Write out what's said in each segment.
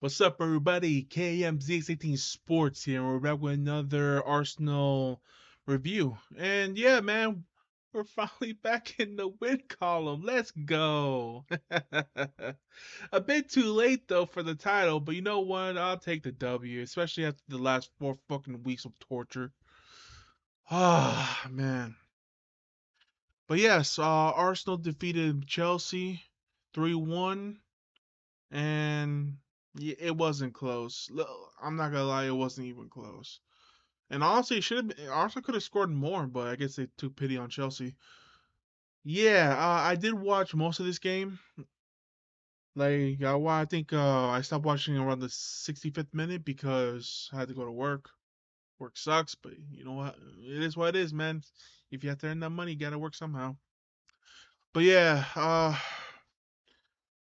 What's up, everybody? KMZ18 Sports here, and we're back with another Arsenal review. And yeah, man, we're finally back in the win column. Let's go. A bit too late though for the title, but you know what? I'll take the W, especially after the last 4 fucking weeks of torture. Ah, man. But yes, Arsenal defeated Chelsea 3-1. And yeah, it wasn't close. I'm not gonna lie, it wasn't even close. And honestly, it should have been. Arsenal could have scored more, but I guess they took pity on Chelsea. Yeah, I did watch most of this game. Like, I think I stopped watching around the 65th minute because I had to go to work. Work sucks, but you know what? It is what it is, man. If you have to earn that money, you gotta work somehow. But yeah,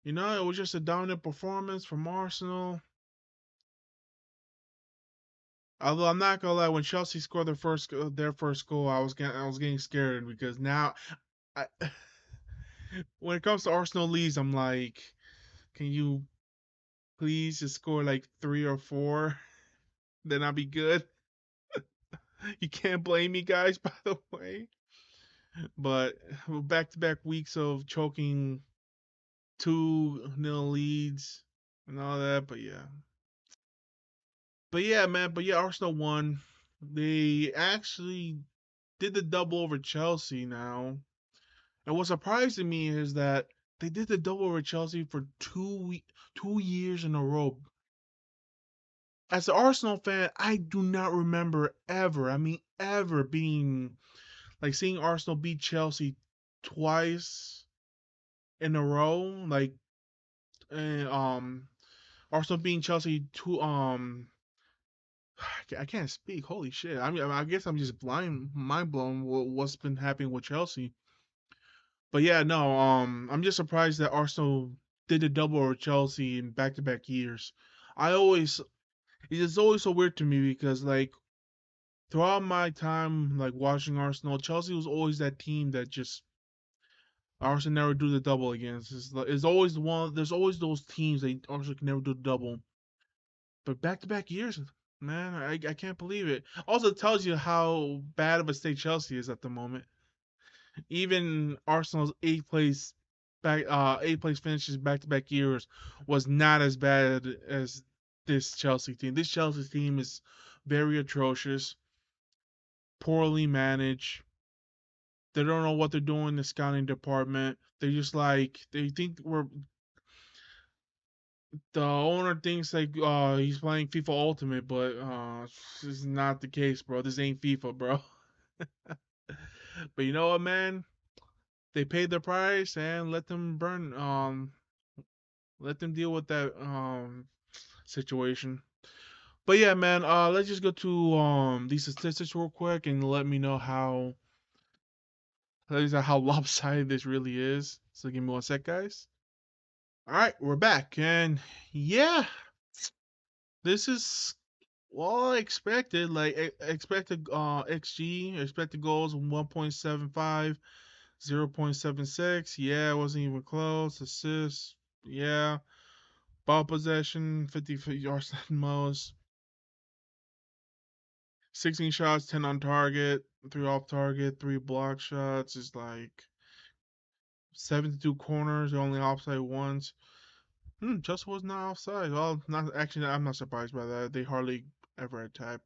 it was just a dominant performance from Arsenal. Although I'm not gonna lie, when Chelsea scored their first goal, I was getting scared because now, I, when it comes to Arsenal leads, I'm like, can you please just score like 3 or 4? Then I'll be good. You can't blame me, guys. By the way, but back-to-back weeks of choking 2-0 leads and all that. But yeah, man. But yeah, Arsenal won. They actually did the double over Chelsea now. And what's surprising me is that they did the double over Chelsea for 2 years in a row. As an Arsenal fan, I do not remember ever, I mean ever being like seeing Arsenal beat Chelsea twice in a row. Like and, Arsenal beating Chelsea two I can't speak. Holy shit. I guess I'm just mind blown what's been happening with Chelsea. But yeah, no, I'm just surprised that Arsenal did a double over Chelsea in back-to-back years. I always It's always so weird to me because like throughout my time like watching Arsenal, Chelsea was always that team that just Arsenal never do the double against. It's always there's always those teams that Arsenal can never do the double. But back-to-back years, man, I can't believe it. Also tells you how bad of a state Chelsea is at the moment. Even Arsenal's eighth place finishes back to back years was not as bad as this Chelsea team. This Chelsea team is very atrocious, poorly managed. They don't know what they're doing in the scouting department. They think the owner thinks like he's playing FIFA Ultimate, but this is not the case, bro. This ain't FIFA, bro. But you know what, man? They paid their price and let them deal with that situation. But yeah, man, let's just go to these statistics real quick and let me know how lopsided this really is. So give me one sec, guys. All right, we're back, and yeah, this is well expected. Like expected XG, expected goals 1.75, 0.76. Yeah, it wasn't even close. Assists, yeah. Ball possession, 50 yards at most. 16 shots, 10 on target, 3 off target, 3 block shots. Is like 72 corners, only offside once. Chelsea was not offside. Well, not actually. I'm not surprised by that. They hardly ever attack.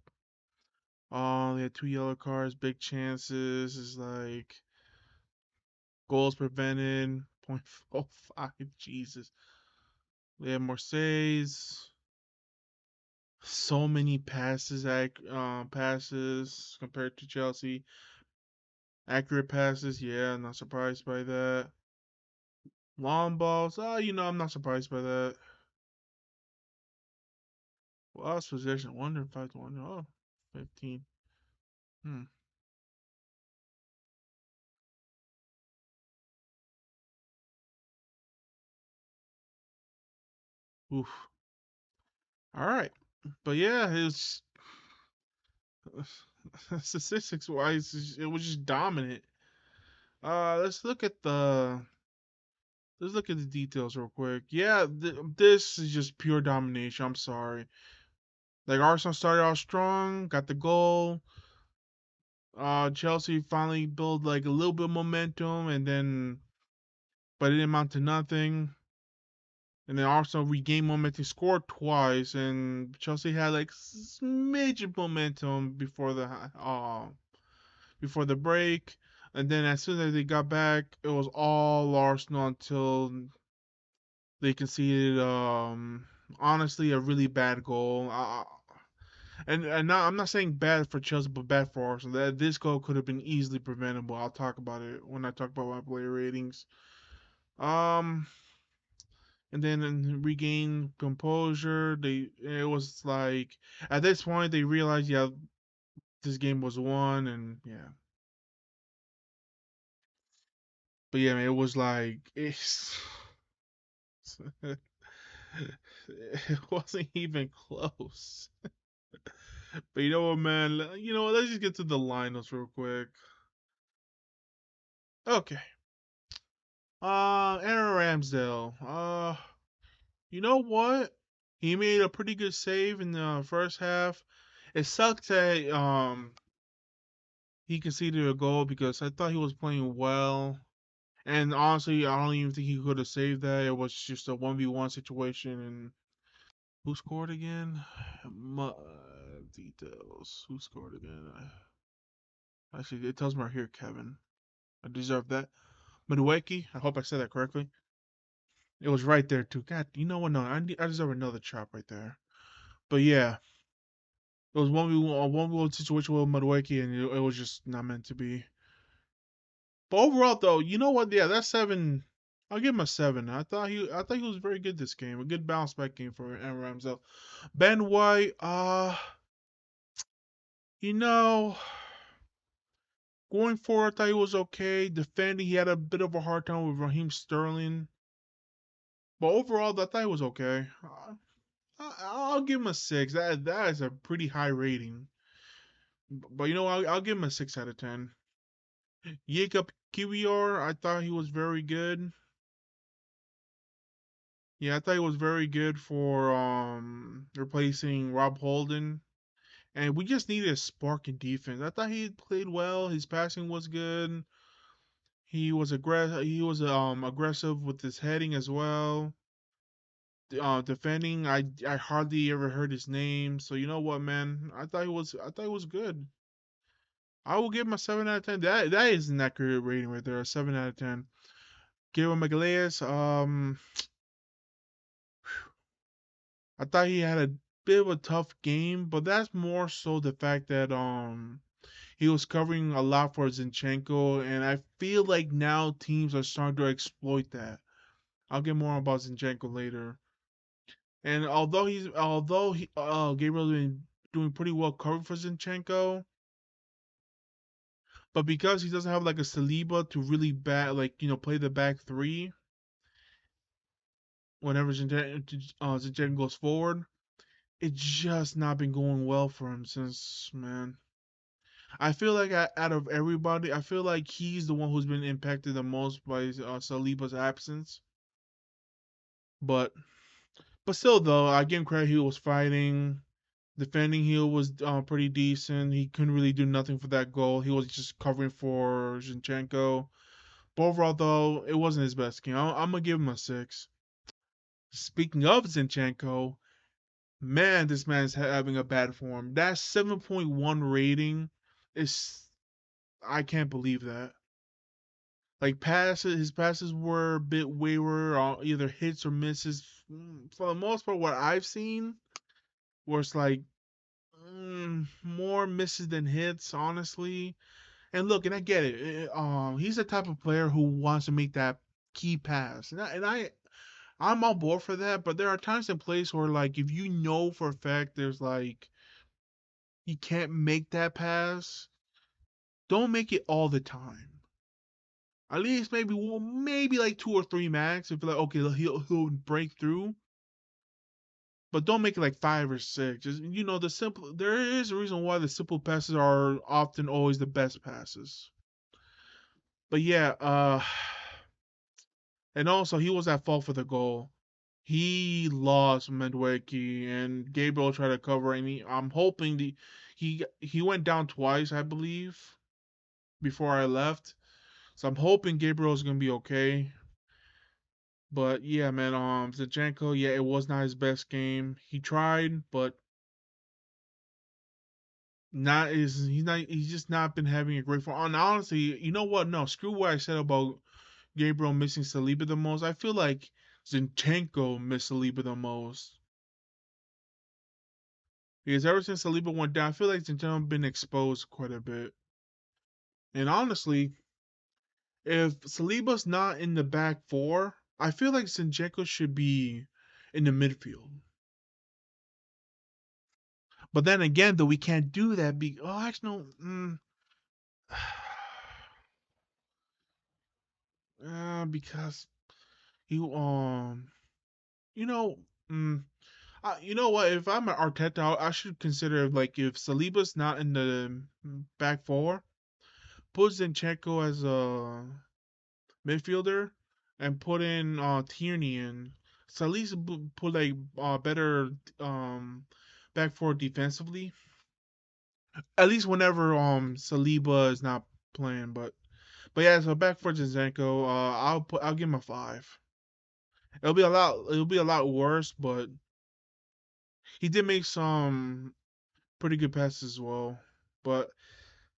They had 2 yellow cards, big chances. Is like goals prevented, 0.45. Jesus. They had Marseille's. So many passes compared to Chelsea. Accurate passes, yeah, not surprised by that. Long balls, I'm not surprised by that. Lost possession, 105 to 1. Oh, 15. Hmm. Oof. All right. But yeah, it's statistics wise, it was just dominant. Let's look at the let's look at the details real quick. Yeah, this is just pure domination. I'm sorry. Like Arsenal started off strong, got the goal. Chelsea finally built like a little bit of momentum, and then but it didn't amount to nothing. And then Arsenal regained momentum, scored twice, and Chelsea had like smidge momentum before the break. And then as soon as they got back, it was all Arsenal until they conceded honestly a really bad goal. And now I'm not saying bad for Chelsea, but bad for Arsenal. That this goal could have been easily preventable. I'll talk about it when I talk about my player ratings. Um, and then regain composure. It was like at this point they realized, yeah, this game was won, and yeah. But yeah, man, it was like it wasn't even close. But you know what, man? You know what? Let's just get to the lineups real quick. Okay. Aaron Ramsdale. You know what? He made a pretty good save in the first half. It sucked that he conceded a goal because I thought he was playing well. And honestly, I don't even think he could have saved that. It was just a 1v1 situation. And who scored again? Details. Who scored again? Actually, it tells me right here, Kevin. I deserve that. Madueke. I hope I said that correctly. It was right there too. God, you know what? No, I deserve another chop right there. But yeah, it was 1v1 situation with Madueke, and it was just not meant to be. But overall, though, you know what? Yeah, that 7. I'll give him a 7. I thought he was very good this game. A good bounce back game for Aaron Ramsdale. Ben White, you know, going forward, I thought he was okay. Defending, he had a bit of a hard time with Raheem Sterling. But overall, I thought he was okay. I'll give him a 6. That is a pretty high rating. But you know, I'll give him a 6 out of 10. Jacob Kiwior, I thought he was very good. Yeah, I thought he was very good for replacing Rob Holden. And we just needed a spark in defense. I thought he played well. His passing was good. He was aggressive with his heading as well. Defending, I hardly ever heard his name. So you know what, man? I thought he was good. I will give him a 7 out of 10. That is an accurate rating right there. A 7 out of 10. Gabriel Magalhaes, I thought he had a bit of a tough game, but that's more so the fact that he was covering a lot for Zinchenko, and I feel like now teams are starting to exploit that. I'll get more about Zinchenko later. And although Gabriel's been doing pretty well covering for Zinchenko, but because he doesn't have like a Saliba to really play the back three whenever Zinchenko goes forward, it's just not been going well for him since, man. I feel like out of everybody, I feel like he's the one who's been impacted the most by Saliba's absence. But still, though, I give him credit. He was fighting, defending. He was pretty decent. He couldn't really do nothing for that goal. He was just covering for Zinchenko. But overall, though, it wasn't his best game. I'm gonna give him a 6. Speaking of Zinchenko, man, this man's having a bad form. That 7.1 rating is I can't believe that. Like his passes were a bit wayward, either hits or misses. For the most part, what I've seen was like more misses than hits, honestly. And look, and I get it. He's the type of player who wants to make that key pass, I'm on board for that. But there are times and places where, like, if you know for a fact there's like he can't make that pass, don't make it all the time. At least maybe like 2 or 3 max. If like okay, he'll break through, but don't make it like 5 or 6. Just the simple. There is a reason why the simple passes are often always the best passes. But yeah, And also, he was at fault for the goal. He lost Medwecki, and Gabriel tried to cover. And I'm hoping he went down twice, I believe, before I left. So I'm hoping Gabriel's gonna be okay. But yeah, man, Zinchenko, yeah, it was not his best game. He tried, but he's just not been having a great form. And honestly, you know what? No, screw what I said about Gabriel missing Saliba the most. I feel like Zinchenko missed Saliba the most. Because ever since Saliba went down, I feel like Zinchenko been exposed quite a bit. And honestly, if Saliba's not in the back four, I feel like Zinchenko should be in the midfield. But then again, though, we can't do that. Actually, no. Because he you know, mm, you know what? If I'm an Arteta, I should consider like if Saliba's not in the back four, put Zinchenko as a midfielder and put in Tierney in. So at least put like better um back four defensively. At least whenever Saliba is not playing, but yeah, so back for Zinchenko, I'll give him a 5. It'll be a lot worse, but he did make some pretty good passes as well. But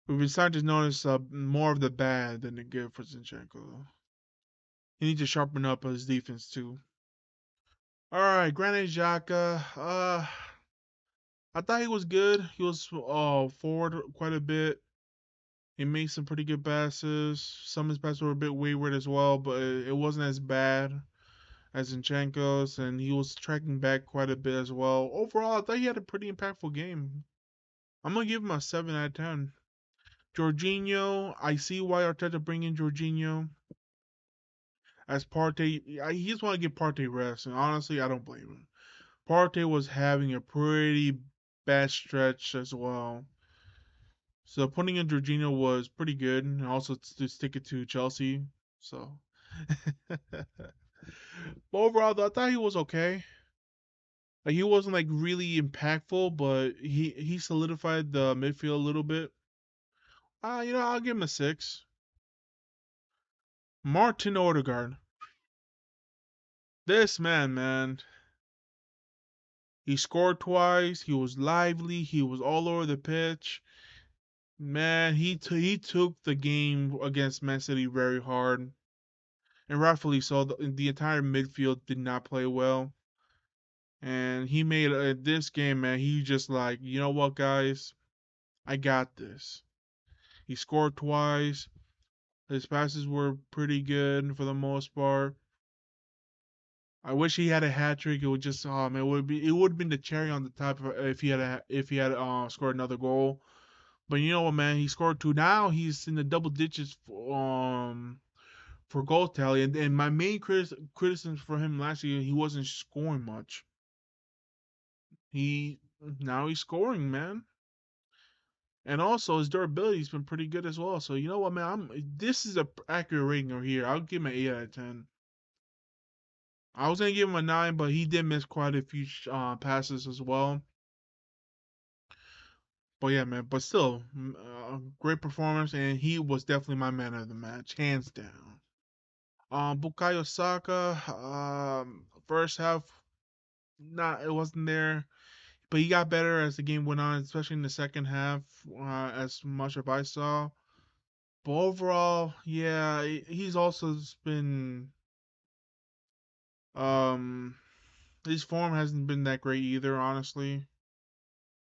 we've been starting to notice more of the bad than the good for Zinchenko. He needs to sharpen up his defense too. All right, Granit Xhaka. I thought he was good. He was forward quite a bit. He made some pretty good passes. Some of his passes were a bit wayward as well, but it wasn't as bad as Zinchenko's, and he was tracking back quite a bit as well. Overall, I thought he had a pretty impactful game. I'm gonna give him a 7 out of 10. Jorginho, I see why Arteta bring in Jorginho as Partey. He just want to give Partey rest, and honestly, I don't blame him. Partey was having a pretty bad stretch as well. So putting in Jorginho was pretty good, and also to stick it to Chelsea. So, but overall, though, I thought he was okay. Like he wasn't like really impactful, but he solidified the midfield a little bit. I'll give him a 6. Martin Odegaard. This man, he scored twice. He was lively. He was all over the pitch. Man, he took the game against Man City very hard, and rightfully so. The entire midfield did not play well, and he made this game, man. He just like, you know what, guys, I got this. He scored twice. His passes were pretty good for the most part. I wish he had a hat trick. It would just it would have been the cherry on the top if he had scored another goal. But you know what, man? He scored 2. Now he's in the double digits for goal tally. And my main criticism for him last year, he wasn't scoring much. He Now he's scoring, man. And also his durability's been pretty good as well. So you know what, man? This is a accurate rating over here. I'll give him an 8 out of 10. I was gonna give him a 9, but he did miss quite a few passes as well. But yeah, man. But still, great performance, and he was definitely my man of the match, hands down. Bukayo Saka, first half, not it wasn't there, but he got better as the game went on, especially in the second half, as much as I saw. But overall, yeah, he's also been um his form hasn't been that great either, honestly.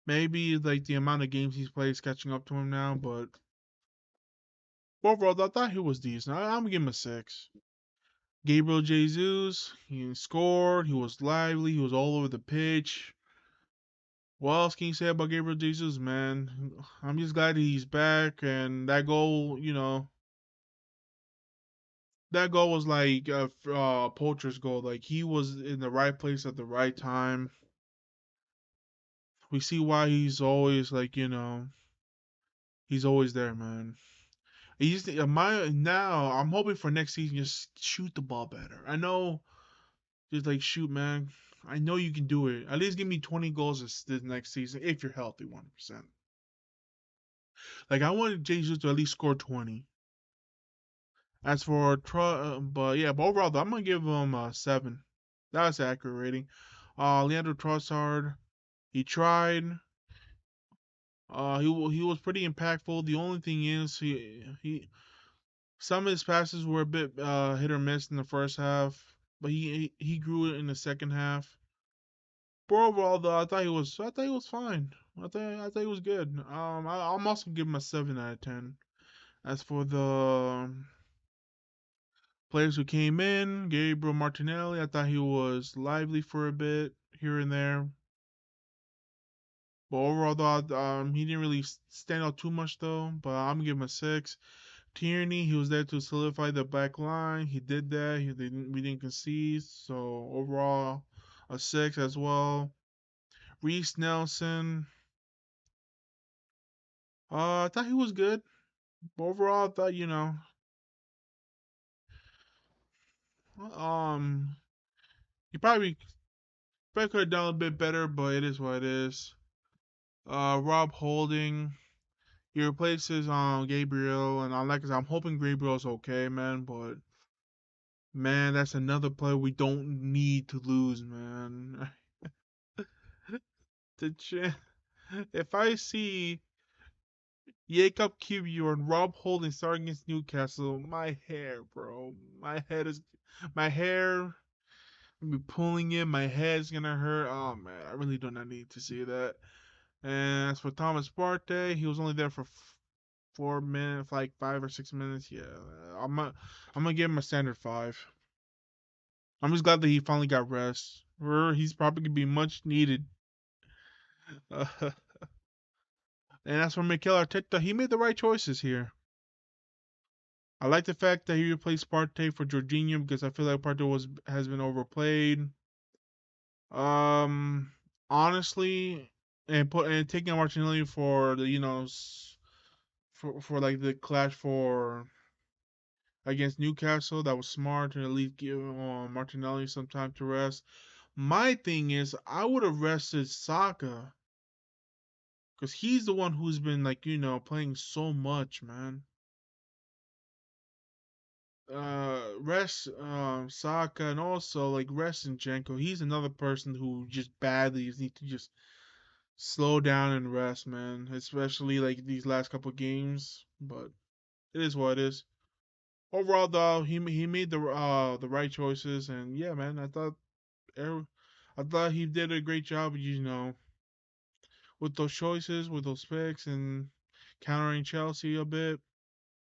Maybe like the amount of games he's played is catching up to him now, but overall, I thought he was decent. I'm gonna give him a 6. Gabriel Jesus, he scored. He was lively. He was all over the pitch. What else can you say about Gabriel Jesus, man? I'm just glad he's back. And that goal, that goal was like a poacher's goal. Like he was in the right place at the right time. We see why he's always like, he's always there, man. He's my now. I'm hoping for next season, just shoot the ball better. I know, just like shoot, man. I know you can do it. At least give me 20 goals this next season if you're healthy, 100%. Like I wanted Jesus to at least score 20. As for but yeah, but overall though, I'm gonna give him a 7. That's an accurate rating. Leandro Trossard, he tried. He was pretty impactful. The only thing is he some of his passes were a bit hit or miss in the first half, but he grew it in the second half. But overall, though, I thought he was fine. I thought he was good. I'm also give him a 7 out of 10. As for the players who came in, Gabriel Martinelli, I thought he was lively for a bit here and there. But overall, though, he didn't really stand out too much though. But I'm gonna give him a 6. Tierney, he was there to solidify the back line. He did that. We didn't concede. So overall, a 6 as well. Reese Nelson, I thought he was good. Overall, I thought um, he probably could have done a bit better, but it is what it is. Rob Holding, he replaces Gabriel, and I'm hoping Gabriel's okay, man. But man, that's another player we don't need to lose, man. the ch- if I see Jacob Kiwior and Rob Holding starting against Newcastle, my hair, bro, my hair. I'll be pulling it. My head's gonna hurt. Oh man, I really do not need to see that. And as for Thomas Partey, he was only there for 4 minutes, like 5 or 6 minutes. Yeah, I'm gonna give him a standard 5. I'm just glad that he finally got rest. He's probably gonna be much needed. and as for Mikel Arteta, he made the right choices here. I like the fact that he replaced Partey for Jorginho because I feel like Partey has been overplayed. Um, honestly, and taking Martinelli for the for like the clash for against Newcastle, that was smart to at least give Martinelli some time to rest. My thing is, I would have rested Saka because he's the one who's been like playing so much, man. Rest Saka and also like rest Zinchenko. He's another person who just badly needs to just slow down and rest, man. Especially like these last couple games. But it is what it is. Overall, though, he made the right choices, and yeah, man, I thought he did a great job, with those choices, with those picks, and countering Chelsea a bit.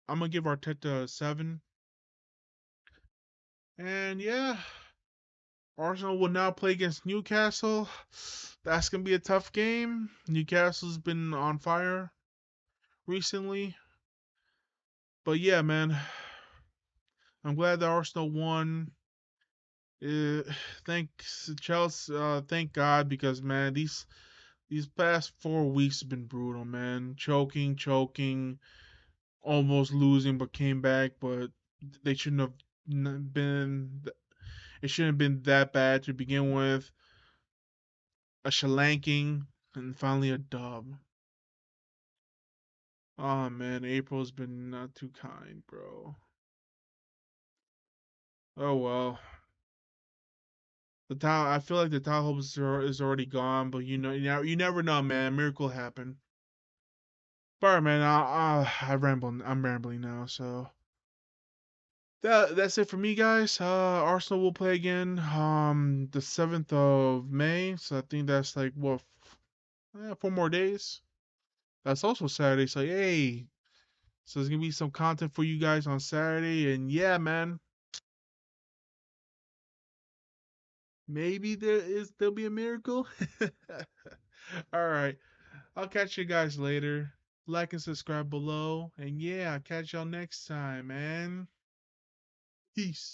I'm gonna give Arteta a 7, and yeah, Arsenal will now play against Newcastle. That's gonna be a tough game. Newcastle's been on fire recently. But yeah, man, I'm glad that Arsenal won. Uh, thanks Chelsea. Thank God because man, these past 4 weeks have been brutal, man. Choking, almost losing, but came back. But they shouldn't have been. It shouldn't have been that bad to begin with. A shellacking and finally a dub. Oh man, April's been not too kind, bro. Oh well. I feel like the towel hope is already gone, but you never know, man. Miracle happen. But all right, man, I ramble. I'm rambling now, so that's it for me, guys. Arsenal will play again, the 7th of May. So I think that's like what, 4 more days. That's also Saturday. So hey, so there's gonna be some content for you guys on Saturday, and yeah, man, maybe there'll be a miracle. All right. I'll catch you guys later. Like and subscribe below. And yeah, I'll catch y'all next time, man. Peace.